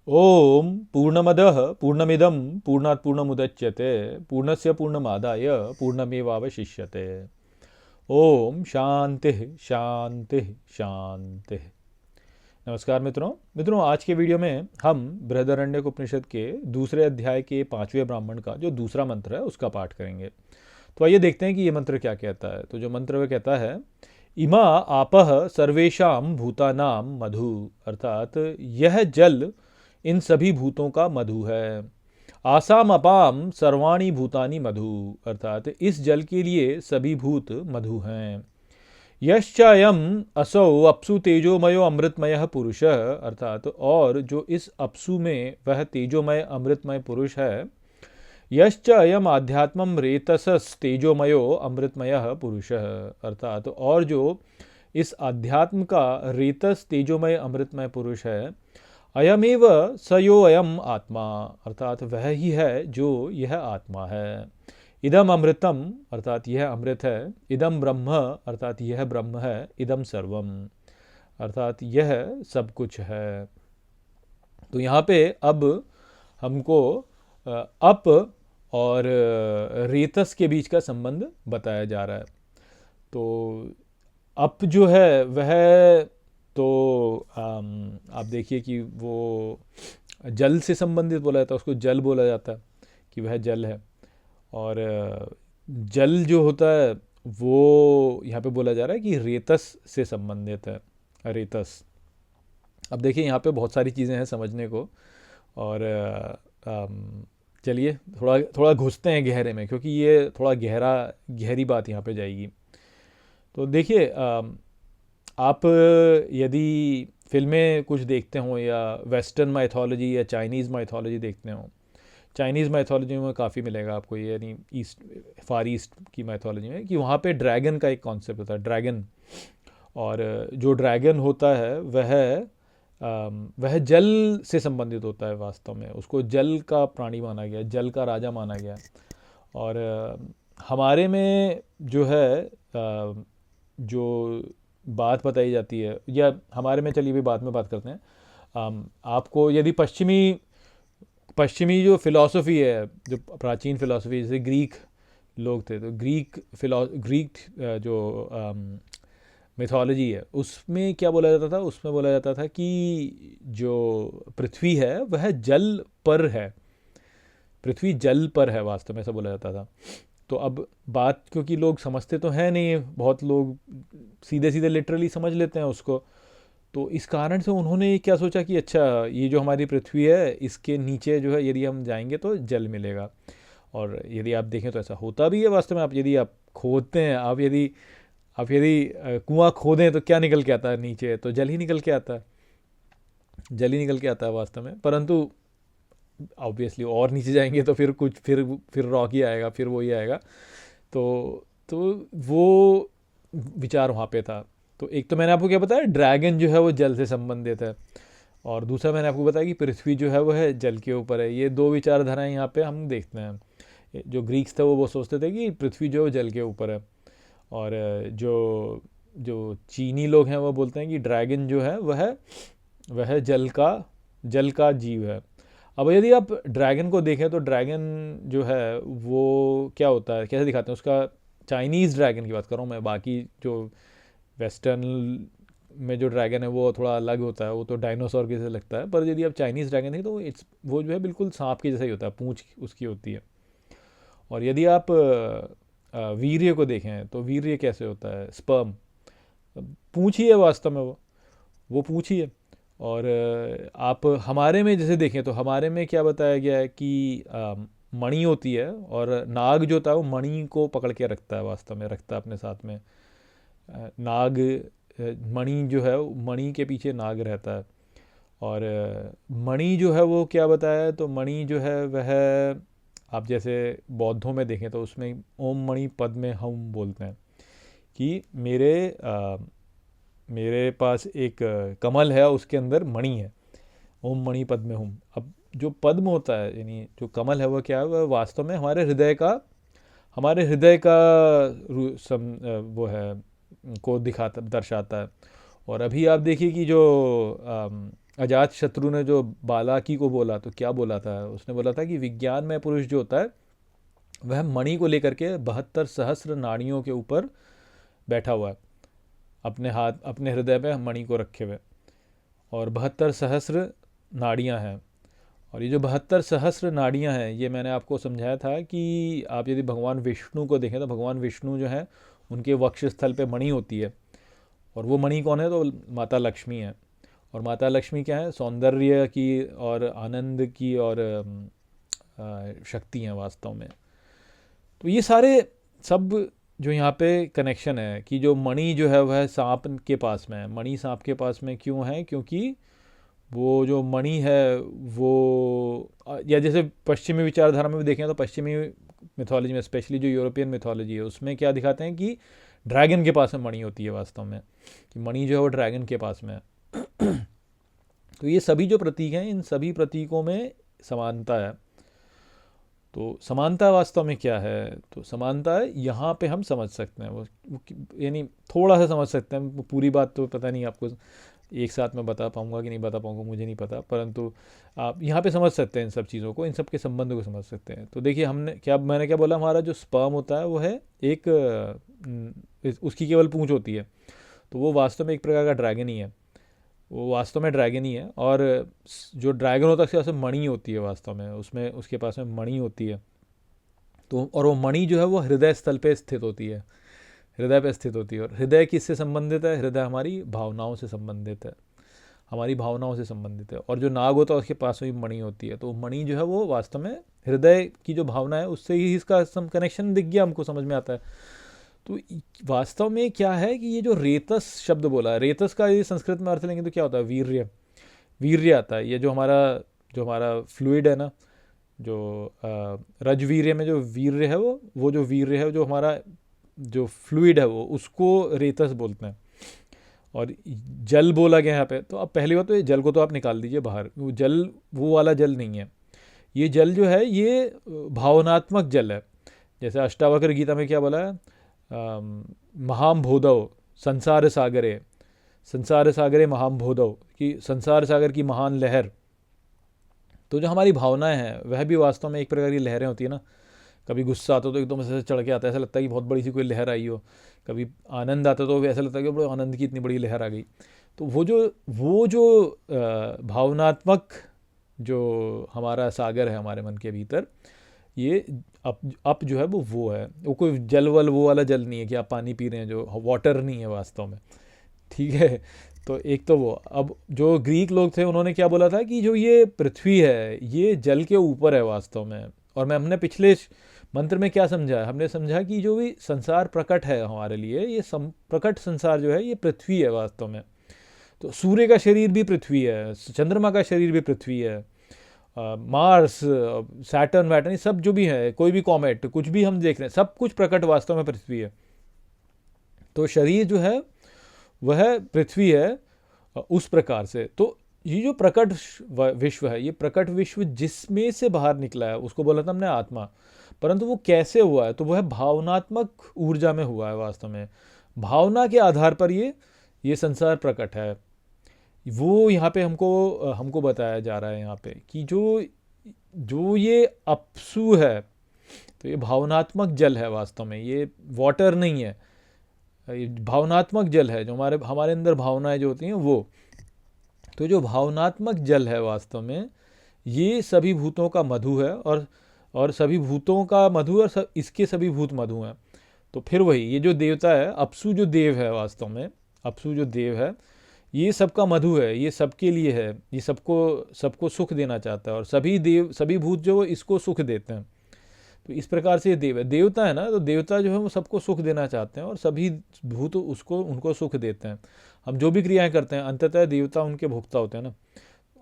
ओम पूर्णमदः पूर्णमिदं पूर्णात् पूर्णमुदच्यते पूर्णस्य पूर्णमादाय पूर्णमेवावशिष्यते। ओम शांति शांति शांति। नमस्कार मित्रों। आज के वीडियो में हम बृहदारण्यक उपनिषद के दूसरे अध्याय के 5वें ब्राह्मण का जो दूसरा मंत्र है उसका पाठ करेंगे। तो आइए देखते हैं कि ये मंत्र क्या कहता है। तो जो मंत्र वह कहता है, इमा आपह सर्वेशाम भूतानां मधु, अर्थात यह जल इन सभी भूतों का मधु है। आसाम अपाम सर्वाणी भूतानि मधु, अर्थात इस जल के लिए सभी भूत मधु हैं। यश्चायम असौ अप्सु तेजोमयो अमृतमय पुरुष, अर्थात और जो इस अप्सु में वह तेजोमय अमृतमय पुरुष है। यश्च अयम आध्यात्मम रेतसस तेजोमयो अमृतमय पुरुष, अर्थात और जो इस अध्यात्म का रेतस तेजोमय अमृतमय पुरुष है। अयमेव सयो अयम आत्मा, अर्थात वह ही है जो यह आत्मा है। इदम अमृतम, अर्थात यह अमृत है। इदम ब्रह्म, अर्थात यह ब्रह्म है। इदम सर्वम, अर्थात यह सब कुछ है। तो यहाँ पे अब हमको अप और रेतस के बीच का संबंध बताया जा रहा है। तो अप जो है वह तो आप देखिए कि वो जल से संबंधित बोला जाता है, उसको जल बोला जाता है कि वह जल है। और जल जो होता है वो यहाँ पे बोला जा रहा है कि रेतस से संबंधित है। रेतस, अब देखिए यहाँ पे बहुत सारी चीज़ें हैं समझने को। और चलिए थोड़ा थोड़ा घुसते हैं गहरे में, क्योंकि ये थोड़ा गहरी बात यहाँ पे जाएगी। तो देखिए आप यदि फिल्में कुछ देखते हो या वेस्टर्न माइथोलॉजी या चाइनीज़ माइथोलॉजी देखते हो, चाइनीज़ माइथोलॉजी में काफ़ी मिलेगा आपको, ये यानी ईस्ट फार ईस्ट की माइथोलॉजी में, कि वहाँ पे ड्रैगन का एक कॉन्सेप्ट होता है, ड्रैगन। और जो ड्रैगन होता है वह जल से संबंधित होता है। वास्तव में उसको जल का प्राणी माना गया, जल का राजा माना गया। और हमारे में जो है जो बात बताई जाती है, या हमारे में, चलिए भी बाद में बात करते हैं। आपको यदि पश्चिमी जो फिलॉसफी है, जो प्राचीन फिलॉसफी, जैसे ग्रीक लोग थे, तो ग्रीक जो मिथोलॉजी है उसमें क्या बोला जाता था, उसमें बोला जाता था कि जो पृथ्वी है वह जल पर है, पृथ्वी जल पर है, वास्तव में ऐसा बोला जाता था। तो अब बात, क्योंकि लोग समझते तो हैं नहीं, बहुत लोग सीधे सीधे लिटरली समझ लेते हैं उसको। तो इस कारण से उन्होंने क्या सोचा कि अच्छा, ये जो हमारी पृथ्वी है इसके नीचे जो है यदि हम जाएंगे तो जल मिलेगा। और यदि आप देखें तो ऐसा होता भी है वास्तव में। यदि आप खोदते हैं, आप यदि कुआं खोदें तो क्या निकल के आता है नीचे, तो जल ही निकल के आता है, जल ही निकल के आता है वास्तव में। परंतु ऑब्वियसली और नीचे जाएंगे तो फिर रॉक ही आएगा, फिर वो ही आएगा। तो वो विचार वहाँ पे था। तो एक तो मैंने आपको क्या बताया, ड्रैगन जो है वो जल से संबंधित है, और दूसरा मैंने आपको बताया कि पृथ्वी जो है वो है जल के ऊपर है। ये दो विचारधाराएं यहाँ पे हम देखते हैं। जो ग्रीक्स थे वो सोचते थे कि पृथ्वी जो है जल के ऊपर है, और जो जो चीनी लोग हैं वो बोलते हैं कि ड्रैगन जो है वह जल का जीव है। अब यदि आप ड्रैगन को देखें तो ड्रैगन जो है वो क्या होता है, कैसे दिखाते हैं उसका। चाइनीज़ ड्रैगन की बात कर रहा हूँ मैं, बाकी जो वेस्टर्न में जो ड्रैगन है वो थोड़ा अलग होता है, वो तो डायनासोर के जैसे लगता है। पर यदि आप चाइनीज़ ड्रैगन देखें तो वो जो है बिल्कुल सांप के जैसा ही होता है, पूंछ उसकी होती है। और यदि आप वीर्य को देखें तो वीर्य कैसे होता है, स्पर्म, पूंछ ही है वास्तव में, वो पूंछ ही है। और आप हमारे में जैसे देखें तो हमारे में क्या बताया गया है कि मणि होती है, और नाग जो होता है वो मणि को पकड़ के रखता है, वास्तव में रखता है अपने साथ में। नाग, मणि जो है मणि के पीछे नाग रहता है। और मणि जो है वो क्या बताया है, तो मणि जो है वह, आप जैसे बौद्धों में देखें तो उसमें ओम मणि पद्मे हम बोलते हैं कि मेरे पास एक कमल है, उसके अंदर मणि है, ओम मणि पद्मे हुम। अब जो पद्म होता है, यानी जो कमल है, वो क्या है, वह वास्तव में हमारे हृदय का वो है, को दिखाता दर्शाता है। और अभी आप देखिए कि जो अजात शत्रु ने जो बालाकी को बोला तो क्या बोला था, उसने बोला था कि विज्ञानमय पुरुष जो होता है वह मणि को लेकर के 72 सहस्र नाड़ियों के ऊपर बैठा हुआ है, अपने हाथ अपने हृदय पे मणि को रखे हुए, और 72 सहस्र नाड़ियां हैं। और ये जो 72 सहस्र नाड़ियां हैं, ये मैंने आपको समझाया था कि आप यदि भगवान विष्णु को देखें तो भगवान विष्णु जो है उनके वक्षस्थल पे मणि होती है, और वो मणि कौन है, तो माता लक्ष्मी है। और माता लक्ष्मी क्या है, सौंदर्य की और आनंद की और शक्ति हैं वास्तव में। तो ये सारे सब जो यहाँ पे कनेक्शन है कि जो मणि जो है वह सांप के पास में है। मणि सांप के पास में क्यों है, क्योंकि वो जो मणि है वो या जैसे पश्चिमी विचारधारा में भी देखें तो पश्चिमी मिथोलॉजी में, स्पेशली जो यूरोपियन मिथोलॉजी है, उसमें क्या दिखाते हैं कि ड्रैगन के पास में मणि होती है वास्तव में, कि मणि जो है वो ड्रैगन के पास में है। तो ये सभी जो प्रतीक हैं, इन सभी प्रतीकों में समानता है। तो समानता वास्तव में क्या है, तो समानता है यहाँ पे हम समझ सकते हैं वो यानी थोड़ा सा समझ सकते हैं, वो पूरी बात तो पता नहीं आपको एक साथ में बता पाऊंगा कि नहीं बता पाऊंगा, मुझे नहीं पता, परंतु आप यहाँ पे समझ सकते हैं इन सब चीज़ों को, इन सब के संबंध को समझ सकते हैं। तो देखिए मैंने क्या बोला, हमारा जो स्पर्म होता है वो है एक उसकी केवल पूंछ होती है, तो वो वास्तव में एक प्रकार का ड्रैगन ही है, वो वास्तव में ड्रैगन ही है। और जो ड्रैगन होता है उसके पास में मणि होती है वास्तव में, उसमें उसके पास में मणि होती है। तो और वो मणि जो है वो हृदय स्थल पे स्थित होती है, हृदय पे स्थित होती है। और हृदय किससे संबंधित है, हृदय हमारी भावनाओं से संबंधित है, हमारी भावनाओं से संबंधित है। और जो नाग होता है उसके पास में भी मणि होती है, तो मणि जो है वो वास्तव में हृदय की जो भावना है उससे ही इसका कनेक्शन दिख गया, हमको समझ में आता है। तो वास्तव में क्या है कि ये जो रेतस शब्द बोला है, रेतस का ये संस्कृत में अर्थ लेंगे तो क्या होता है, वीर्य, वीर्य आता है। ये जो हमारा फ्लूइड है ना, जो रजवीर्य में जो वीर्य है वो जो वीर्य है, जो हमारा जो फ्लूइड है वो, उसको रेतस बोलते हैं। और जल बोला गया यहाँ पे, तो अब पहली बात तो ये जल को तो आप निकाल दीजिए बाहर, वो जल वो वाला जल नहीं है। ये जल जो है ये भावनात्मक जल है। जैसे अष्टावक्र गीता में क्या बोला है, महाम भोदव संसार सागरे, संसार सागरे महाम भोदव, कि संसार सागर की महान लहर। तो जो हमारी भावनाएं हैं वह भी वास्तव में एक प्रकार की लहरें होती है ना। कभी गुस्सा आता तो एकदम ऐसे चढ़ के आता है, ऐसा लगता है कि बहुत बड़ी सी कोई लहर आई हो। कभी आनंद आता तो ऐसा लगता है कि बड़े आनंद की इतनी बड़ी लहर आ गई। तो वो जो भावनात्मक जो हमारा सागर है हमारे मन के भीतर, ये अप जो है वो है, वो कोई जल वल वो वाला जल नहीं है कि आप पानी पी रहे हैं, जो वाटर नहीं है वास्तव में, ठीक है। तो एक तो वो, अब जो ग्रीक लोग थे उन्होंने क्या बोला था कि जो ये पृथ्वी है ये जल के ऊपर है वास्तव में। और हमने पिछले मंत्र में क्या समझा, हमने समझा कि जो भी संसार प्रकट है हमारे लिए, ये प्रकट संसार जो है ये पृथ्वी है वास्तव में। तो सूर्य का शरीर भी पृथ्वी है, चंद्रमा का शरीर भी पृथ्वी है, मार्स, सैटर्न वैटर्न, सब जो भी है, कोई भी कॉमेट, कुछ भी हम देख रहे हैं, सब कुछ प्रकट वास्तव में पृथ्वी है। तो शरीर जो है वह पृथ्वी है उस प्रकार से। तो ये जो प्रकट विश्व है, ये प्रकट विश्व जिसमें से बाहर निकला है उसको बोला था हमने आत्मा। परंतु वो कैसे हुआ है, तो वह भावनात्मक ऊर्जा में हुआ है वास्तव में। भावना के आधार पर ये संसार प्रकट है। वो यहाँ पे हमको बताया जा रहा है यहाँ पे कि जो ये अपसु है, तो ये भावनात्मक जल है वास्तव में, ये वाटर नहीं है, ये भावनात्मक जल है। जो हमारे अंदर भावनाएं जो होती हैं वो, तो जो भावनात्मक जल है वास्तव में ये सभी भूतों का मधु है, और सभी भूतों का मधु, और इसके सभी भूत मधु हैं। तो फिर वही ये जो देवता है, अपसु जो देव है वास्तव में, अपसु जो देव है ये सबका मधु है, ये सबके लिए है, ये सबको सुख देना चाहता है, और सभी भूत जो इसको सुख देते हैं। तो इस प्रकार से ये देव है, देवता है ना, तो देवता जो है वो सबको सुख देना चाहते हैं, और सभी भूत उनको सुख देते हैं। हम जो भी क्रियाएं करते हैं अंततः देवता उनके भोक्ता होते हैं ना।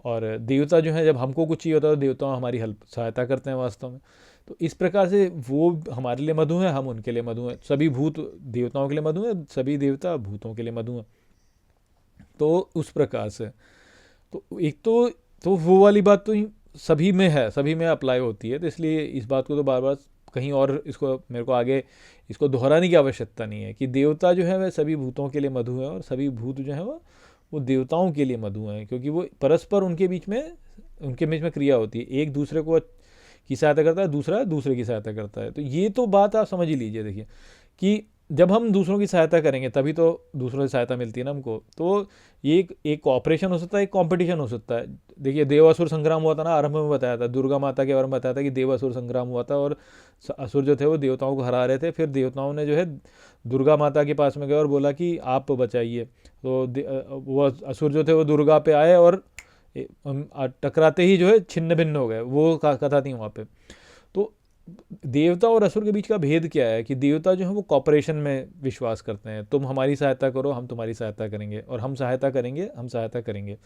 और देवता जो है जब हमको कुछ चाहिए होता है तो देवता हमारी सहायता करते हैं वास्तव में। तो इस प्रकार से वो हमारे लिए मधु है, हम उनके लिए मधु हैं, सभी भूत देवताओं के लिए मधु हैं, सभी देवता भूतों के लिए मधु हैं। तो उस प्रकार से तो एक तो वो वाली बात तो सभी में है, सभी में अप्लाई होती है। तो इसलिए इस बात को तो बार बार कहीं और इसको मेरे को आगे इसको दोहराने की आवश्यकता नहीं है कि देवता जो है वह सभी भूतों के लिए मधु है, और सभी भूत जो है वो वो देवताओं के लिए मधु हैं, क्योंकि वो परस्पर उनके बीच में क्रिया होती है, एक दूसरे को की सहायता करता है, दूसरा दूसरे की सहायता करता है। तो ये तो बात आप समझ ही लीजिए, देखिए कि जब हम दूसरों की सहायता करेंगे तभी तो दूसरों से सहायता मिलती है ना हमको। तो ये एक कॉपरेशन हो सकता है, एक कॉम्पिटिशन हो सकता है। देखिए देवासुर संग्राम हुआ था ना, आरंभ में बताया था, दुर्गा माता के बारे में बताया था कि देवासुर संग्राम हुआ था और असुर जो थे वो देवताओं को हरा रहे थे। फिर देवताओं ने जो है दुर्गा माता के पास में गए और बोला कि आप बचाइए। तो वो असुर जो थे वो दुर्गा पे आए और टकराते ही जो है छिन्न भिन्न हो गए। वो कथा थी वहाँ पे। तो देवता और असुर के बीच का भेद क्या है कि देवता जो है वो कॉपरेशन में विश्वास करते हैं, तुम हमारी सहायता करो हम तुम्हारी सहायता करेंगे, और हम सहायता करेंगे हम सहायता करेंगे।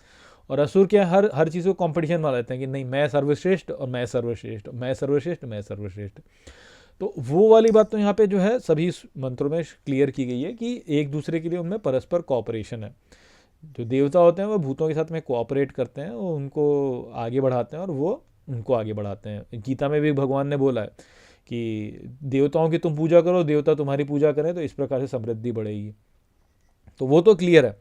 और असुर क्या हर चीज़ को कंपटीशन में लेते हैं कि नहीं मैं सर्वश्रेष्ठ और मैं सर्वश्रेष्ठ, मैं सर्वश्रेष्ठ मैं सर्वश्रेष्ठ। तो वो वाली बात तो यहाँ पे जो है सभी मंत्रों में क्लियर की गई है कि एक दूसरे के लिए उनमें परस्पर कॉपरेशन है। जो देवता होते हैं वो भूतों के साथ में कोऑपरेट करते हैं, वो उनको आगे बढ़ाते हैं और वो उनको आगे बढ़ाते हैं। गीता में भी भगवान ने बोला है कि देवताओं की तुम पूजा करो, देवता तुम्हारी पूजा करें, तो इस प्रकार से समृद्धि बढ़ेगी। तो वो तो क्लियर है,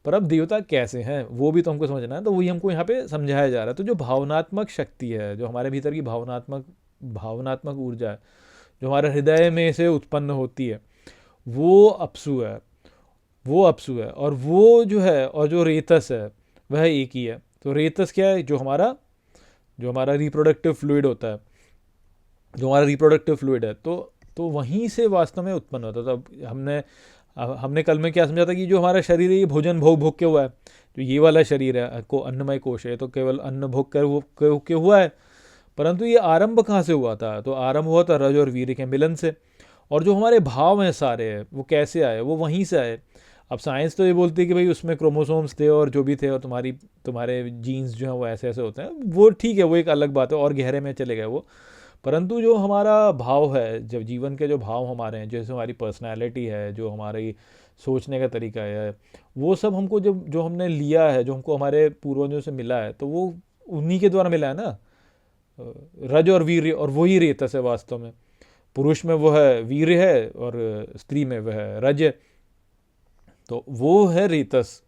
पर अब देवता कैसे हैं वो भी तो हमको समझना है। तो वही हमको यहाँ पे समझाया जा रहा है। तो जो भावनात्मक शक्ति है, जो हमारे भीतर की भावनात्मक ऊर्जा है, जो हमारे हृदय में से उत्पन्न होती है, वो अप्सु है, और वो जो है, और जो रेतस है वह एक ही है। तो रेतस क्या है? जो हमारा रिप्रोडक्टिव फ्लूइड होता है, जो हमारा रिप्रोडक्टिव फ्लूइड है, तो वहीं से वास्तव में उत्पन्न होता है। तो अब हमने कल में क्या समझा था कि जो हमारा शरीर है ये भोजन भोग के हुआ है। जो ये वाला शरीर है को अन्नमय कोश है, तो केवल अन्न भोग के हुआ है। परंतु ये आरंभ कहाँ से हुआ था? तो आरंभ हुआ था रज और वीर्य के मिलन से। और जो हमारे भाव हैं सारे, वो कैसे आए? वो वहीं से आए। अब साइंस तो ये बोलती है कि भाई उसमें क्रोमोसोम्स थे और जो भी थे, और तुम्हारे जीन्स जो हैं वो ऐसे ऐसे होते हैं। वो ठीक है, वो एक अलग बात है, और गहरे में चले गए वो। परंतु जो हमारा भाव है, जब जीवन के जो भाव हमारे हैं, जैसे हमारी पर्सनैलिटी है, जो हमारी सोचने का तरीका है, वो सब हमको जो हमने लिया है, जो हमको हमारे पूर्वजों से मिला है, तो वो उन्हीं के द्वारा मिला है ना, रज और वीर्य। और वही रेतस है वास्तव में। पुरुष में वो है वीर्य है और स्त्री में वह है रज। तो वो है रेतस।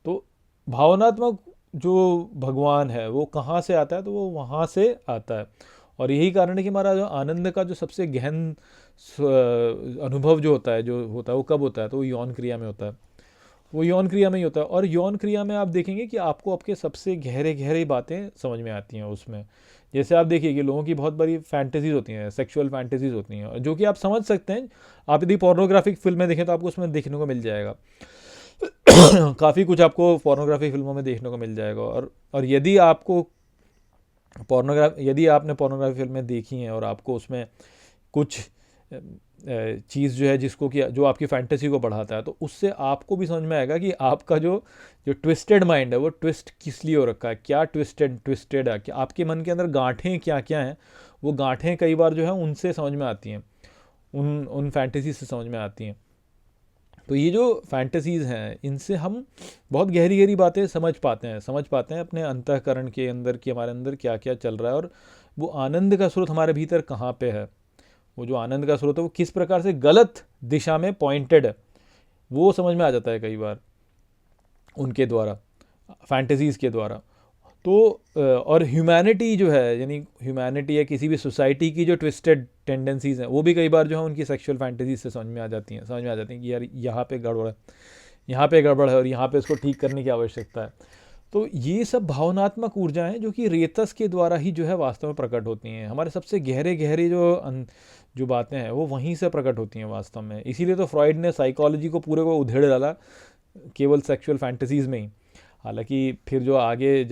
तो भावनात्मक जो भगवान है वो कहाँ से आता है? तो वो वहाँ से आता है। और यही कारण है कि हमारा जो आनंद का जो सबसे गहन अनुभव जो होता है वो कब होता है? तो वो यौन क्रिया में होता है। वो यौन क्रिया में ही होता है। और यौन क्रिया में आप देखेंगे कि आपको आपके सबसे गहरी बातें समझ में आती हैं उसमें। जैसे आप देखिए कि लोगों की बहुत बड़ी फैंटेसीज होती हैं, सेक्सुअल फैंटेसीज होती हैं, जो कि आप समझ सकते हैं। आप यदि पोर्नोग्राफिक फिल्में देखें तो आपको उसमें देखने को मिल जाएगा। काफ़ी कुछ आपको पोर्नोग्राफिक फिल्मों में देखने को मिल जाएगा। और यदि आपने पोर्नोग्राफी फिल्में देखी हैं और आपको उसमें कुछ चीज़ जो है जिसको कि जो आपकी फैंटेसी को बढ़ाता है, तो उससे आपको भी समझ में आएगा कि आपका जो ट्विस्टेड माइंड है वो ट्विस्ट किस लिए हो रखा है, क्या ट्विस्टेड है, कि आपके मन के अंदर गांठें क्या क्या हैं। वो गांठें कई बार जो है उनसे समझ में आती हैं, उन फैंटेसी से समझ में आती हैं। तो ये जो फैंटेसीज़ हैं इनसे हम बहुत गहरी बातें समझ पाते हैं अपने अंतःकरण के अंदर कि हमारे अंदर क्या क्या चल रहा है, और वो आनंद का स्रोत हमारे भीतर कहाँ पे है। वो जो आनंद का स्रोत है वो किस प्रकार से गलत दिशा में पॉइंटेड है, वो समझ में आ जाता है कई बार उनके द्वारा, फैंटेसीज़ के द्वारा। तो और ह्यूमैनिटी जो है, यानी ह्यूमैनिटी या किसी भी सोसाइटी की जो ट्विस्टेड टेंडेंसीज़ हैं, वो भी कई बार जो है उनकी सेक्सुअल फैंटेसीज से समझ में आ जाती हैं कि यार यहाँ पे गड़बड़ है और यहाँ पे इसको ठीक करने की आवश्यकता है। तो ये सब भावनात्मक ऊर्जाएं जो कि रेतस के द्वारा ही जो है वास्तव में प्रकट होती हैं। हमारे सबसे गहरे जो बातें हैं वो वहीं से प्रकट होती हैं वास्तव में। इसीलिए तो फ्रॉइड ने साइकोलॉजी को पूरे को उधेड़ डाला केवल सेक्सुअल फैंटेसीज़ में ही। हालांकि फिर जो आगे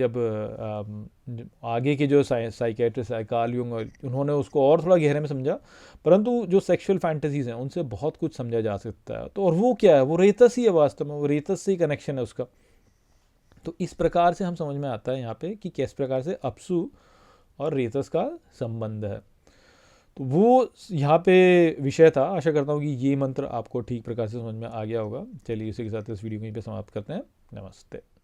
के जो साइकेट्रिस्ट है कार्ल यूंग, उन्होंने उसको और थोड़ा गहरे में समझा। परंतु जो सेक्सुअल फैंटेसीज़ हैं उनसे बहुत कुछ समझा जा सकता है। तो और वो क्या है? वो रेतस ही है वास्तव में, वो रेतस से ही कनेक्शन है उसका। तो इस प्रकार से हम समझ में आता है यहाँ पे कि किस प्रकार से अप्सु और रेतस का संबंध है। तो वो यहाँ पे विषय था। आशा करता हूँ कि ये मंत्र आपको ठीक प्रकार से समझ में आ गया होगा। चलिए इसी के साथ इस वीडियो को यहीं पे समाप्त करते हैं। नमस्ते।